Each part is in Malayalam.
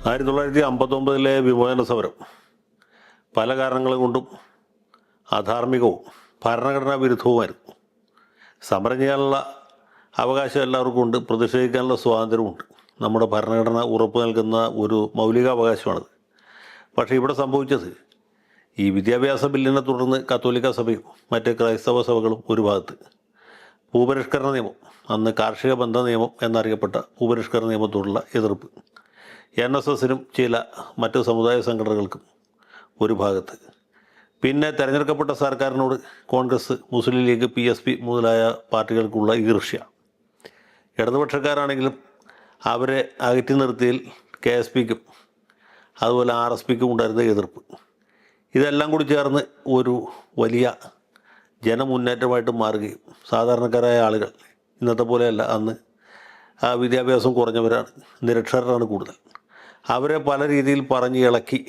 1959 വിമോചന സമരം പല കാരണങ്ങൾ കൊണ്ടും അധാർമികവും ഭരണഘടനാ വിരുദ്ധവുമായിരുന്നു. സമരം ചെയ്യാനുള്ള അവകാശം എല്ലാവർക്കും ഉണ്ട്, പ്രതിഷേധിക്കാനുള്ള സ്വാതന്ത്ര്യമുണ്ട്. നമ്മുടെ ഭരണഘടന ഉറപ്പ് നൽകുന്ന ഒരു മൗലികാവകാശമാണത്. പക്ഷേ ഇവിടെ സംഭവിച്ചത്, ഈ വിദ്യാഭ്യാസ ബില്ലിനെ തുടർന്ന് കത്തോലിക്ക സഭയും മറ്റ് ക്രൈസ്തവ സഭകളും ഒരു ഭാഗത്ത്, ഭൂപരിഷ്കരണ നിയമം, അന്ന് കാർഷിക ബന്ധ നിയമം എന്നറിയപ്പെട്ട ഭൂപരിഷ്കരണ നിയമത്തോടുള്ള എതിർപ്പ്, NSSനും ചില മറ്റ് സമുദായ സംഘടനകൾക്കും ഒരു ഭാഗത്ത്, പിന്നെ തിരഞ്ഞെടുക്കപ്പെട്ട സർക്കാരിനോട് കോൺഗ്രസ്, മുസ്ലിം ലീഗ്, PSP മുതലായ പാർട്ടികൾക്കുള്ള ഈർഷ്യ, ഇടതുപക്ഷക്കാരാണെങ്കിലും അവരെ അകറ്റി നിർത്തിയിൽ KSPക്കും അതുപോലെ RSPക്കും ഉണ്ടായിരുന്ന എതിർപ്പ്, ഇതെല്ലാം കൂടി ചേർന്ന് ഒരു വലിയ ജനമുന്നേറ്റമായിട്ട് മാറുകയും സാധാരണക്കാരായ ആളുകൾ, ഇന്നത്തെ പോലെയല്ല, അന്ന് വിദ്യാഭ്യാസം കുറഞ്ഞവരാണ്, നിരക്ഷരരാണ് കൂടുതൽ, അവരെ പല രീതിയിൽ പറഞ്ഞ് ഇളക്കി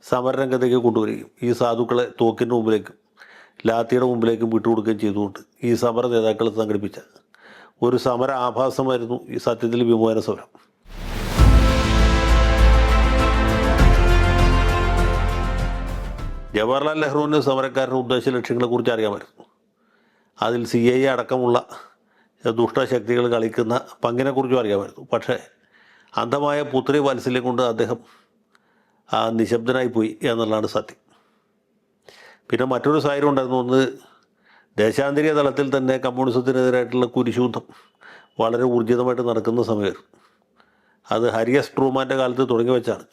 സമരരംഗത്തേക്ക് കൊണ്ടുവരികയും ഈ സാധുക്കളെ തോക്കിൻ്റെ മുമ്പിലേക്കും ലാത്തിയുടെ മുമ്പിലേക്കും വിട്ടുകൊടുക്കുകയും ചെയ്തുകൊണ്ട് ഈ സമര നേതാക്കൾ സംഘടിപ്പിച്ച ഒരു സമര ആഭാസമായിരുന്നു ഈ സത്യത്തിൽ വിമോചന സമരം. ജവഹർലാൽ നെഹ്റുവിന് സമരക്കാരുടെ ഉദ്ദേശ ലക്ഷ്യങ്ങളെക്കുറിച്ച് അറിയാമായിരുന്നു. അതിൽ CIA അടക്കമുള്ള ദുഷ്ടശക്തികൾ കളിക്കുന്ന പങ്കിനെക്കുറിച്ചും അറിയാമായിരുന്നു. പക്ഷേ അന്ധമായ പുത്രി വാത്സല്യം കൊണ്ട് അദ്ദേഹം നിശബ്ദനായിപ്പോയി എന്നുള്ളതാണ് സത്യം. പിന്നെ മറ്റൊരു സാഹചര്യം ഉണ്ടായിരുന്നു. ഒന്ന്, ദേശാന്തരീയ തലത്തിൽ തന്നെ കമ്മ്യൂണിസത്തിനെതിരായിട്ടുള്ള കുരിശുദ്ധം വളരെ ഊർജിതമായിട്ട് നടക്കുന്ന സമയമായിരുന്നു. അത് ഹാരി എസ് ട്രൂമാൻ്റെ കാലത്ത് തുടങ്ങി വെച്ചാണ്.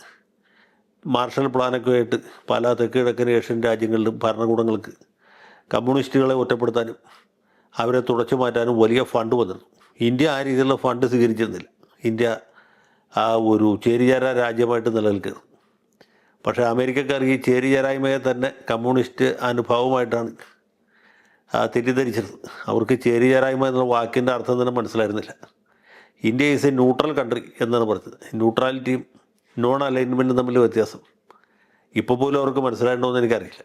മാർഷൽ പ്ലാനൊക്കെ ആയിട്ട് പല തെക്ക് കിഴക്കൻ ഏഷ്യൻ രാജ്യങ്ങളിലും ഭരണകൂടങ്ങൾക്ക് കമ്മ്യൂണിസ്റ്റുകളെ ഒറ്റപ്പെടുത്താനും അവരെ തുടച്ചു മാറ്റാനും വലിയ ഫണ്ട് വന്നിരുന്നു. ഇന്ത്യ ആ രീതിയിലുള്ള ഫണ്ട് സ്വീകരിച്ചിരുന്നില്ല. ഇന്ത്യ ഒരു ചേരിചേര രാജ്യമായിട്ട് നിലനിൽക്കുന്നു. പക്ഷേ അമേരിക്കക്കാർക്ക് ഈ ചേരിചേരായ്മയെ തന്നെ കമ്മ്യൂണിസ്റ്റ് അനുഭവമായിട്ടാണ് തെറ്റിദ്ധരിച്ചിരുന്നത്. അവർക്ക് ചേരിചേരായ്മ എന്നുള്ള വാക്കിൻ്റെ അർത്ഥം തന്നെ മനസ്സിലായിരുന്നില്ല. India is a neutral country എന്നാണ് പറഞ്ഞത്. ന്യൂട്രാലിറ്റിയും നോൺ അലൈൻമെൻറ്റും തമ്മിൽ വ്യത്യാസം ഇപ്പോൾ പോലും അവർക്ക് മനസ്സിലായിട്ടുണ്ടോയെന്ന് എനിക്കറിയില്ല.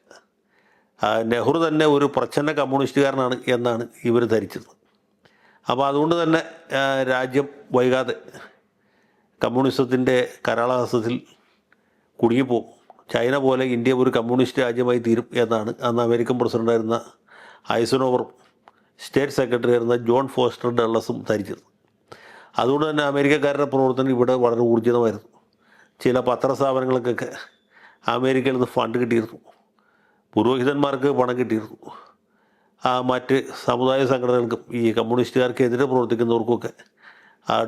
നെഹ്റു തന്നെ ഒരു പ്രച്ഛന്ന കമ്മ്യൂണിസ്റ്റുകാരനാണ് എന്നാണ് ഇവർ ധരിച്ചിരുന്നത്. അപ്പോൾ അതുകൊണ്ട് തന്നെ രാജ്യം വൈകാതെ കമ്മ്യൂണിസത്തിൻ്റെ കരാളഹസ്തത്തിൽ കുടുങ്ങിപ്പോവും. ചൈന പോലെ ഇന്ത്യ ഒരു കമ്മ്യൂണിസ്റ്റ് രാജ്യമായി തീരും എന്നാണ് അന്ന് അമേരിക്കൻ പ്രസിഡൻ്റായിരുന്ന ഐസനോവറും സ്റ്റേറ്റ് സെക്രട്ടറി ആയിരുന്ന ജോൺ ഫോസ്റ്റർ ഡള്ളസും ധരിച്ചിരുന്നു. അതുകൊണ്ട് തന്നെ അമേരിക്കക്കാരുടെ പ്രവർത്തനം ഇവിടെ വളരെ ഊർജിതമായിരുന്നു. ചില പത്രസ്ഥാപനങ്ങൾക്കൊക്കെ അമേരിക്കയിൽ നിന്ന് ഫണ്ട് കിട്ടിയിരുന്നു, പുരോഹിതന്മാർക്ക് പണം കിട്ടിയിരുന്നു, മറ്റ് സമുദായ സംഘടനകൾക്കും ഈ കമ്മ്യൂണിസ്റ്റുകാർക്കെതിരെ പ്രവർത്തിക്കുന്നവർക്കൊക്കെ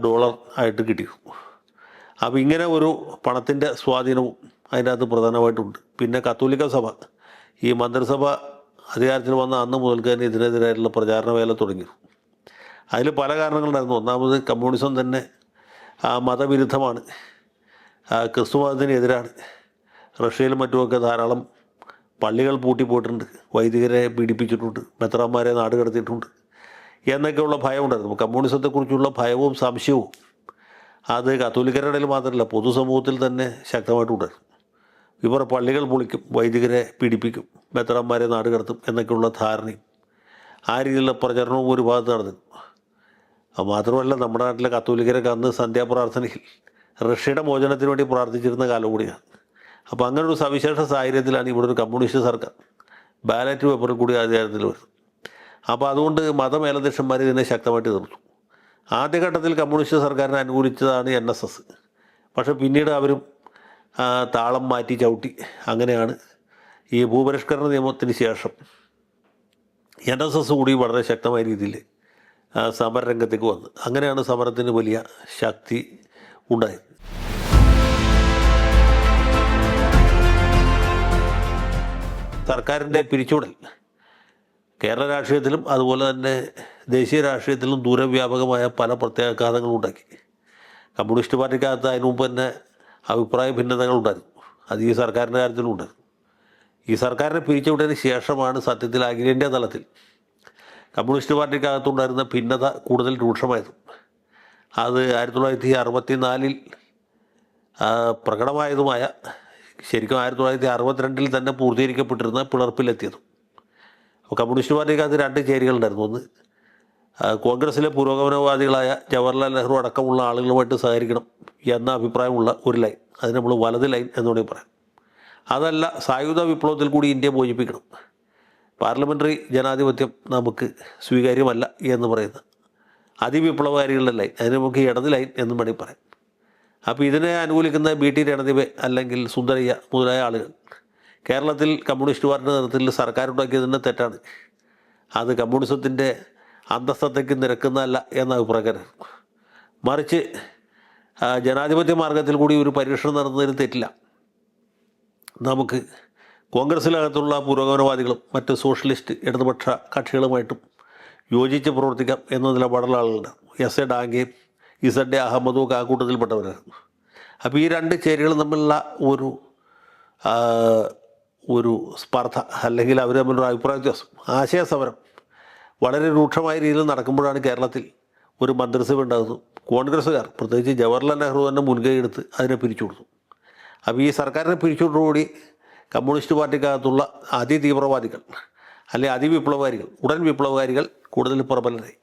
ഡോളർ ആയിട്ട് കിട്ടിയിരുന്നു. അപ്പോൾ ഇങ്ങനെ ഒരു പണത്തിൻ്റെ സ്വാധീനവും അതിനകത്ത് പ്രധാനമായിട്ടുണ്ട്. പിന്നെ കത്തോലിക്ക സഭ, ഈ മന്ത്രിസഭ അധികാരത്തിൽ വന്ന അന്ന് മുതൽക്ക് തന്നെ ഇതിനെതിരായിട്ടുള്ള പ്രചാരണ വേല തുടങ്ങിയിരുന്നു. അതിൽ പല കാരണങ്ങളുണ്ടായിരുന്നു. ഒന്നാമത്, കമ്മ്യൂണിസം തന്നെ മതവിരുദ്ധമാണ്, ക്രിസ്തുമതത്തിനെതിരാണ്. റഷ്യയിലും മറ്റുമൊക്കെ ധാരാളം പള്ളികൾ പൂട്ടിപ്പോയിട്ടുണ്ട്, വൈദികരെ പീഡിപ്പിച്ചിട്ടുണ്ട്, മെത്രാന്മാരെ നാട് കടത്തിയിട്ടുണ്ട് എന്നൊക്കെയുള്ള ഭയമുണ്ടായിരുന്നു. കമ്മ്യൂണിസത്തെക്കുറിച്ചുള്ള ഭയവും സംശയവും അത് കത്തോലിക്കരുടെ ഇടയിൽ മാത്രമല്ല, പൊതുസമൂഹത്തിൽ തന്നെ ശക്തമായിട്ടുണ്ടായിരുന്നു. ഇവർ പള്ളികൾ പൊളിക്കും, വൈദികരെ പീഡിപ്പിക്കും, മെത്രാന്മാരെ നാട് കടത്തും എന്നൊക്കെയുള്ള ധാരണയും ആ രീതിയിലുള്ള പ്രചരണവും ഒരു ഭാഗത്ത് നടന്നു. മാത്രമല്ല, നമ്മുടെ നാട്ടിലെ കത്തോലിക്കരൊക്കെ അന്ന് സന്ധ്യാപ്രാർത്ഥനയിൽ റഷ്യയുടെ മോചനത്തിന് വേണ്ടി പ്രാർത്ഥിച്ചിരുന്ന കാലം കൂടിയാണ്. അപ്പോൾ അങ്ങനെ ഒരു സവിശേഷ സാഹചര്യത്തിലാണ് ഇവിടെ ഒരു കമ്മ്യൂണിസ്റ്റ് സർക്കാർ ബാലറ്റ് പേപ്പറിൽ കൂടി അധികാരത്തിൽ വരുന്നത്. അപ്പോൾ അതുകൊണ്ട് മതമേലധ്യക്ഷന്മാർ ഇതിനെ ശക്തമായിട്ട് എതിർത്തു. ആദ്യഘട്ടത്തിൽ കമ്മ്യൂണിസ്റ്റ് സർക്കാരിനെ അനുകൂലിച്ചതാണ് NSS. പക്ഷേ പിന്നീട് അവരും താളം മാറ്റി ചവിട്ടി. അങ്ങനെയാണ് ഈ ഭൂപരിഷ്കരണ നിയമത്തിന് ശേഷം NSS കൂടി വളരെ ശക്തമായ രീതിയിൽ സമരരംഗത്തേക്ക് വന്നത്. അങ്ങനെയാണ് സമരത്തിന് വലിയ ശക്തി ഉണ്ടായത്. സർക്കാരിൻ്റെ പിരിച്ചുവിടൽ കേരള രാഷ്ട്രീയത്തിലും അതുപോലെ തന്നെ ദേശീയ രാഷ്ട്രീയത്തിലും ദൂരവ്യാപകമായ പല പ്രത്യാഘാതങ്ങളും ഉണ്ടാക്കി. കമ്മ്യൂണിസ്റ്റ് പാർട്ടിക്കകത്ത് അതിനു മുമ്പ് തന്നെ അഭിപ്രായ ഭിന്നതകളുണ്ടായിരുന്നു. അത് ഈ സർക്കാരിൻ്റെ കാര്യത്തിലും ഉണ്ടായിരുന്നു. ഈ സർക്കാരിനെ പിരിച്ചുവിട്ടതിന് ശേഷമാണ് സത്യത്തിൽ അഖിലേന്ത്യാ തലത്തിൽ കമ്മ്യൂണിസ്റ്റ് പാർട്ടിക്കകത്തുണ്ടായിരുന്ന ഭിന്നത കൂടുതൽ രൂക്ഷമായത്. അത് 1964 പ്രകടമായതുമായ, ശരിക്കും 1962 തന്നെ പൂർത്തീകരിക്കപ്പെട്ടിരുന്ന പിളർപ്പിലെത്തിയതും. അപ്പോൾ കമ്മ്യൂണിസ്റ്റ് പാർട്ടിക്കകത്ത് രണ്ട് ചേരികളുണ്ടായിരുന്നു. ഒന്ന്, കോൺഗ്രസ്സിലെ പുരോഗമനവാദികളായ ജവഹർലാൽ നെഹ്റു അടക്കമുള്ള ആളുകളുമായിട്ട് സഹകരിക്കണം എന്ന അഭിപ്രായമുള്ള ഒരു ലൈൻ. അത് നമ്മൾ വലത് ലൈൻ എന്നുകൂടി പറയാം. അതല്ല, സായുധ വിപ്ലവത്തിൽ കൂടി ഇന്ത്യ മോചിപ്പിക്കണം, പാർലമെൻ്ററി ജനാധിപത്യം നമുക്ക് സ്വീകാര്യമല്ല എന്ന് പറയുന്ന അതിവിപ്ലവകാരികളുടെ ലൈൻ, അതിന് നമുക്ക് ഇടത് ലൈൻ എന്നും വേണമെങ്കിൽ പറയാം. അപ്പോൾ ഇതിനെ അനുകൂലിക്കുന്ന BT രണദീപ് അല്ലെങ്കിൽ സുന്ദരയ്യ മുതലായ ആളുകൾ കേരളത്തിൽ കമ്മ്യൂണിസ്റ്റ് പാർട്ടിയുടെ നേതൃത്വത്തിൽ സർക്കാരുണ്ടാക്കിയതിന് തെറ്റാണ്, അത് കമ്മ്യൂണിസത്തിൻ്റെ അന്തസ്സത്തേക്ക് നിരക്കുന്നതല്ല എന്ന അഭിപ്രായക്കാരാണ്. മറിച്ച് ജനാധിപത്യ മാർഗത്തിൽ കൂടി ഒരു പരീക്ഷണം നടത്തുന്നതിന് തെറ്റില്ല. നമുക്ക് കോൺഗ്രസ്സിനകത്തുള്ള പുരോഗമനവാദികളും മറ്റ് സോഷ്യലിസ്റ്റ് ഇടതുപക്ഷ കക്ഷികളുമായിട്ടും യോജിച്ച് പ്രവർത്തിക്കാം എന്ന നിലപാടുള്ള ആളുകളുണ്ട്. SA ഡാങ്കയും ZA അഹമ്മദും ഒക്കെ ആ കൂട്ടത്തിൽപ്പെട്ടവരായിരുന്നു. അപ്പോൾ ഈ രണ്ട് ചേരികൾ തമ്മിലുള്ള ഒരു സ്പർദ്ധ അല്ലെങ്കിൽ അവർ തമ്മിലൊരു അഭിപ്രായ വ്യത്യാസം, ആശയസമരം വളരെ രൂക്ഷമായ രീതിയിൽ നടക്കുമ്പോഴാണ് കേരളത്തിൽ ഒരു മന്ത്രിസഭ ഉണ്ടാകുന്നത്. കോൺഗ്രസ്സുകാർ, പ്രത്യേകിച്ച് ജവഹർലാൽ നെഹ്റു തന്നെ മുൻകൈ എടുത്ത് അതിനെ പിരിച്ചു കൊടുത്തു. അപ്പോൾ ഈ സർക്കാരിനെ പിരിച്ചുകൊടുകൂടി കമ്മ്യൂണിസ്റ്റ് പാർട്ടിക്കകത്തുള്ള അതിതീവ്രവാദികൾ അല്ലെങ്കിൽ അതിവിപ്ലവകാരികൾ, ഉടൻ വിപ്ലവകാരികൾ കൂടുതൽ പ്രബലരായി.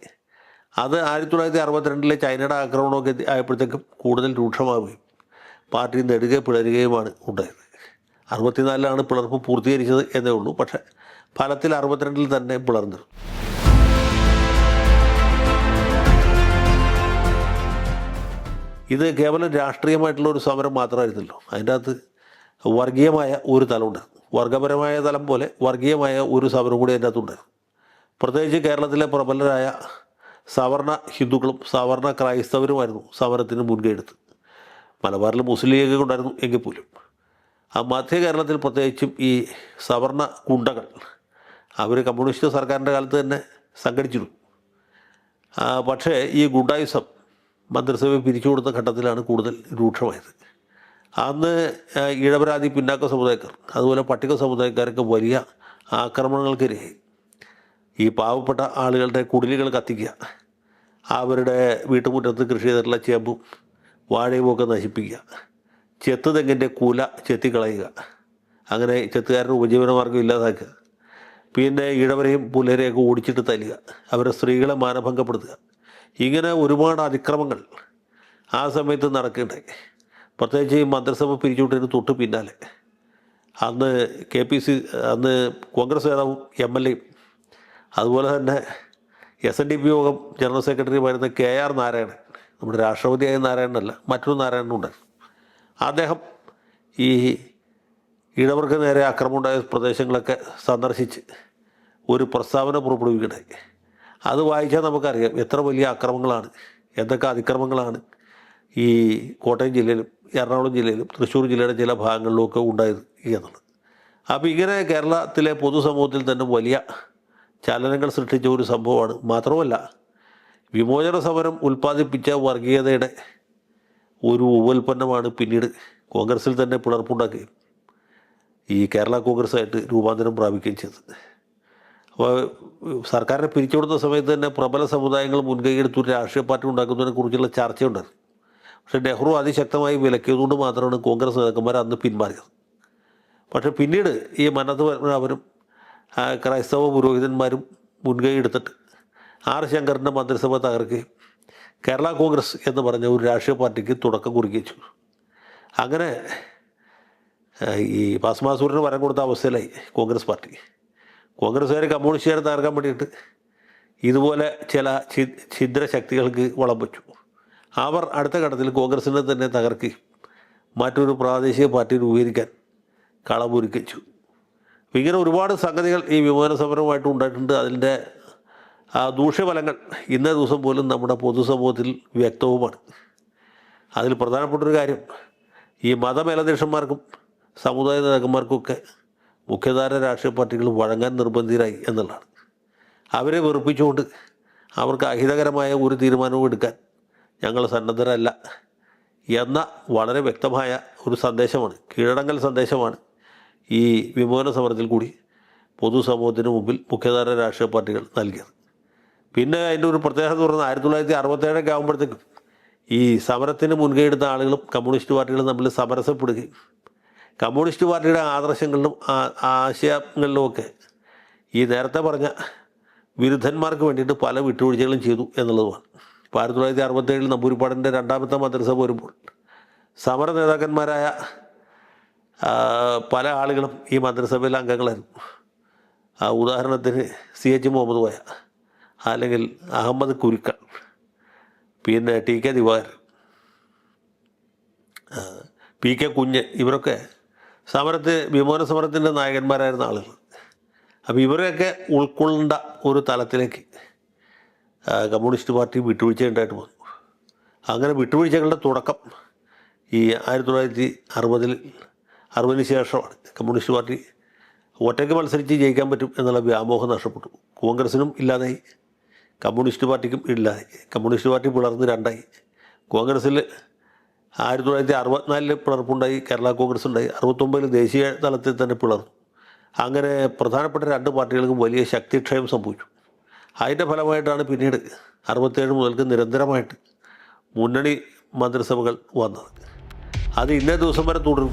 അത് 1962 ചൈനയുടെ ആക്രമണമൊക്കെ ആയപ്പോഴത്തേക്കും കൂടുതൽ രൂക്ഷമാവുകയും പാർട്ടി നെടുകെ പിളരുകയുമാണ് ഉണ്ടായത്. 64 പിളർപ്പ് പൂർത്തീകരിച്ചത് എന്നേ ഉള്ളൂ, പക്ഷേ ഫലത്തിൽ 62 തന്നെ പിളർന്നിരുന്നു. ഇത് കേവലം രാഷ്ട്രീയമായിട്ടുള്ള ഒരു സമരം മാത്രമായിരുന്നല്ലോ, അതിൻ്റെ അകത്ത് വർഗീയമായ ഒരു തലമുണ്ടായിരുന്നു. വർഗപരമായ തലം പോലെ വർഗീയമായ ഒരു സമരം കൂടി അതിൻ്റെ അകത്തുണ്ടായിരുന്നു. പ്രത്യേകിച്ച് കേരളത്തിലെ പ്രബലരായ സവർണ ഹിന്ദുക്കളും സവർണ ക്രൈസ്തവരുമായിരുന്നു സമരത്തിന് മുൻകൈ എടുത്ത്. മലബാറിൽ മുസ്ലിം ലീഗ് ഉണ്ടായിരുന്നു എങ്കിൽ പോലും ആ മധ്യ കേരളത്തിൽ പ്രത്യേകിച്ചും ഈ സവർണ ഗുണ്ടകൾ അവർ കമ്മ്യൂണിസ്റ്റ് സർക്കാരിൻ്റെ കാലത്ത് തന്നെ സംഘടിച്ചിരുന്നു. പക്ഷേ ഈ ഗുണ്ടായുസം മന്ത്രിസഭ പിരിച്ചു കൊടുത്ത ഘട്ടത്തിലാണ് കൂടുതൽ രൂക്ഷമായത്. അന്ന് ഇഴവരാതി പിന്നാക്ക സമുദായക്കാർ അതുപോലെ പട്ടിക സമുദായക്കാരൊക്കെ വലിയ ആക്രമണങ്ങൾക്കിരയായി. ഈ പാവപ്പെട്ട ആളുകളുടെ കുടിലുകൾ കത്തിക്കുക, അവരുടെ വീട്ടുമുറ്റത്ത് കൃഷി ചെയ്തിട്ടുള്ള ചേമ്പും വാഴയും ഒക്കെ നശിപ്പിക്കുക, ചെത്ത് തെങ്ങിൻ്റെ കൂല ചെത്തിക്കളയുക, അങ്ങനെ ചെത്തുകാരുടെ ഉപജീവനമാർഗ്ഗം ഇല്ലാതാക്കുക, പിന്നെ ഇഴവരെയും പുലരെയൊക്കെ ഓടിച്ചിട്ട് തല്ലുക, അവരുടെ സ്ത്രീകളെ മാനഭംഗപ്പെടുത്തുക, ഇങ്ങനെ ഒരുപാട് അതിക്രമങ്ങൾ ആ സമയത്ത് നടക്കുകയുണ്ടായി. പ്രത്യേകിച്ച് ഈ മന്ത്രിസഭ പിരിച്ചുവിട്ടതിന് തൊട്ട് പിന്നാലെ അന്ന് അന്ന് കോൺഗ്രസ് നേതാവും MLA യും അതുപോലെ തന്നെ SNDP യോഗം ജനറൽ സെക്രട്ടറിയുമായിരുന്ന KR നാരായണൻ, നമ്മുടെ രാഷ്ട്രപതിയായ നാരായണനല്ല, മറ്റൊരു നാരായണനുണ്ടായിരുന്നു. അദ്ദേഹം ഈ ഇടവർക്ക് നേരെ ആക്രമണമുണ്ടായ പ്രദേശങ്ങളൊക്കെ സന്ദർശിച്ച് ഒരു പ്രസ്താവന പുറപ്പെടുവിക്കുകയുണ്ടായി. അത് വായിച്ചാൽ നമുക്കറിയാം എത്ര വലിയ അക്രമങ്ങളാണ്, എന്തൊക്കെ അതിക്രമങ്ങളാണ് ഈ കോട്ടയം ജില്ലയിലും എറണാകുളം ജില്ലയിലും തൃശ്ശൂർ ജില്ലയുടെ ചില ഭാഗങ്ങളിലുമൊക്കെ ഉണ്ടായത് എന്നുള്ളത്. അപ്പോൾ ഇങ്ങനെ കേരളത്തിലെ പൊതുസമൂഹത്തിൽ തന്നെ വലിയ ചലനങ്ങൾ സൃഷ്ടിച്ച ഒരു സംഭവമാണ്. മാത്രമല്ല, വിമോചന സമരം ഉൽപ്പാദിപ്പിച്ച വർഗീയതയുടെ ഒരു ഉപോൽപ്പന്നമാണ് പിന്നീട് കോൺഗ്രസിൽ തന്നെ പിളർപ്പുണ്ടാക്കുകയും ഈ കേരള കോൺഗ്രസ്സായിട്ട് രൂപാന്തരം പ്രാപിക്കുകയും ചെയ്തത്. അപ്പോൾ സർക്കാരിനെ പിരിച്ചുകൊടുത്ത സമയത്ത് തന്നെ പ്രബല സമുദായങ്ങൾ മുൻകൈ എടുത്തൊരു രാഷ്ട്രീയ പാർട്ടി ഉണ്ടാക്കുന്നതിനെ കുറിച്ചുള്ള ചർച്ചയുണ്ടായിരുന്നു. പക്ഷേ നെഹ്റു അതിശക്തമായി വിലക്കിയതുകൊണ്ട് മാത്രമാണ് കോൺഗ്രസ് നേതാക്കന്മാർ അന്ന് പിന്മാറിയത്. പക്ഷേ പിന്നീട് ഈ മനത്ത് അവരും ക്രൈസ്തവ പുരോഹിതന്മാരും മുൻകൈ എടുത്തിട്ട് R ശങ്കറിൻ്റെ മന്ത്രിസഭ തകർക്കുകയും കേരള കോൺഗ്രസ് എന്ന് പറഞ്ഞ ഒരു രാഷ്ട്രീയ പാർട്ടിക്ക് തുടക്കം കുറിക്കുകയും ചെയ്തു. അങ്ങനെ ഈ ഭസ്മാസുരന് വരം കൊടുത്ത അവസ്ഥയിലായി കോൺഗ്രസ് പാർട്ടി. കോൺഗ്രസ്സുകാർ കമ്മ്യൂണിസ്റ്റുകാരെ തകർക്കാൻ വേണ്ടിയിട്ട് ഇതുപോലെ ചില ഛിദ്രശക്തികൾക്ക് വളം വെച്ചു. അവർ അടുത്ത ഘട്ടത്തിൽ കോൺഗ്രസിനെ തന്നെ തകർക്കുകയും മറ്റൊരു പ്രാദേശിക പാർട്ടി രൂപീകരിക്കാൻ കളമൊരുക്കുകയും ചെയ്തു. അപ്പോൾ ഇങ്ങനെ ഒരുപാട് സംഗതികൾ ഈ വിമോചന സമരവുമായിട്ട് ഉണ്ടായിട്ടുണ്ട്. അതിൻ്റെ ദൂഷ്യഫലങ്ങൾ ഇന്നേ ദിവസം പോലും നമ്മുടെ പൊതുസമൂഹത്തിൽ വ്യക്തവുമാണ്. അതിൽ പ്രധാനപ്പെട്ടൊരു കാര്യം, ഈ മതമേലധ്യക്ഷന്മാർക്കും സമുദായ നേതാക്കന്മാർക്കൊക്കെ മുഖ്യധാര രാഷ്ട്രീയ പാർട്ടികൾ വഴങ്ങാൻ നിർബന്ധിതരായി എന്നുള്ളതാണ്. അവരെ വെറുപ്പിച്ചുകൊണ്ട് അവർക്ക് അഹിതകരമായ ഒരു തീരുമാനവും എടുക്കാൻ ഞങ്ങൾ സന്നദ്ധരല്ല എന്ന വളരെ വ്യക്തമായ ഒരു സന്ദേശമാണ്, കീഴടങ്ങൽ സന്ദേശമാണ് ഈ വിമോചന സമരത്തിൽ കൂടി പൊതുസമൂഹത്തിന് മുമ്പിൽ മുഖ്യധാര രാഷ്ട്രീയ പാർട്ടികൾ നൽകിയത്. പിന്നെ അതിൻ്റെ ഒരു പ്രത്യേകത എന്ന് പറഞ്ഞാൽ 1967 ആകുമ്പോഴത്തേക്കും ഈ സമരത്തിന് മുൻകൈ എടുത്ത ആളുകളും കമ്മ്യൂണിസ്റ്റ് പാർട്ടികളും തമ്മിൽ സമരസപ്പെടുകയും കമ്മ്യൂണിസ്റ്റ് പാർട്ടിയുടെ ആദർശങ്ങളിലും ആശയങ്ങളിലുമൊക്കെ ഈ നേരത്തെ പറഞ്ഞ വിരുദ്ധന്മാർക്ക് വേണ്ടിയിട്ട് പല വിട്ടുവീഴ്ചകളും ചെയ്തു എന്നുള്ളതുമാണ്. ഇപ്പോൾ 1967 നമ്പൂരിപ്പാടിൻ്റെ രണ്ടാമത്തെ മന്ത്രിസഭ വരുമ്പോൾ സമര നേതാക്കന്മാരായ പല ആളുകളും ഈ മന്ത്രിസഭയിലെ അംഗങ്ങളായിരുന്നു. ഉദാഹരണത്തിന് CH മുഹമ്മദ് കോയ, അല്ലെങ്കിൽ അഹമ്മദ് കുരുക്കൾ, പിന്നെ TK ദിവാകരൻ, PK കുഞ്ഞ്, ഇവരൊക്കെ വിമോചന സമരത്തിൻ്റെ നായകന്മാരായിരുന്ന ആളുകൾ. അപ്പോൾ ഇവരെയൊക്കെ ഉൾക്കൊള്ളേണ്ട ഒരു തലത്തിലേക്ക് കമ്മ്യൂണിസ്റ്റ് പാർട്ടി വിട്ടുവീഴ്ച ഉണ്ടായിട്ട് വന്നു. അങ്ങനെ വിട്ടുവീഴ്ചകളുടെ തുടക്കം ഈ 1960-ന് ശേഷമാണ്. കമ്മ്യൂണിസ്റ്റ് പാർട്ടി ഒറ്റയ്ക്ക് മത്സരിച്ച് ജയിക്കാൻ പറ്റും എന്നുള്ള വ്യാമോഹം നഷ്ടപ്പെട്ടു. കോൺഗ്രസിനും ഇല്ലാതായി, കമ്മ്യൂണിസ്റ്റ് പാർട്ടിക്കും ഇല്ലാതായി. കമ്മ്യൂണിസ്റ്റ് പാർട്ടി പിളർന്ന് രണ്ടായി. കോൺഗ്രസ്സിൽ 1964 പിളർപ്പുണ്ടായി, കേരള കോൺഗ്രസ് ഉണ്ടായി. 69 ദേശീയ തലത്തിൽ തന്നെ പിളർന്നു. അങ്ങനെ പ്രധാനപ്പെട്ട രണ്ട് പാർട്ടികൾക്കും വലിയ ശക്തിക്ഷയം സംഭവിച്ചു. അതിൻ്റെ ഫലമായിട്ടാണ് പിന്നീട് 67 മുതൽക്ക് നിരന്തരമായിട്ട് മുന്നണി മന്ത്രിസഭകൾ വന്നത്. അത് ഇന്നേ ദിവസം വരെ തുടരും.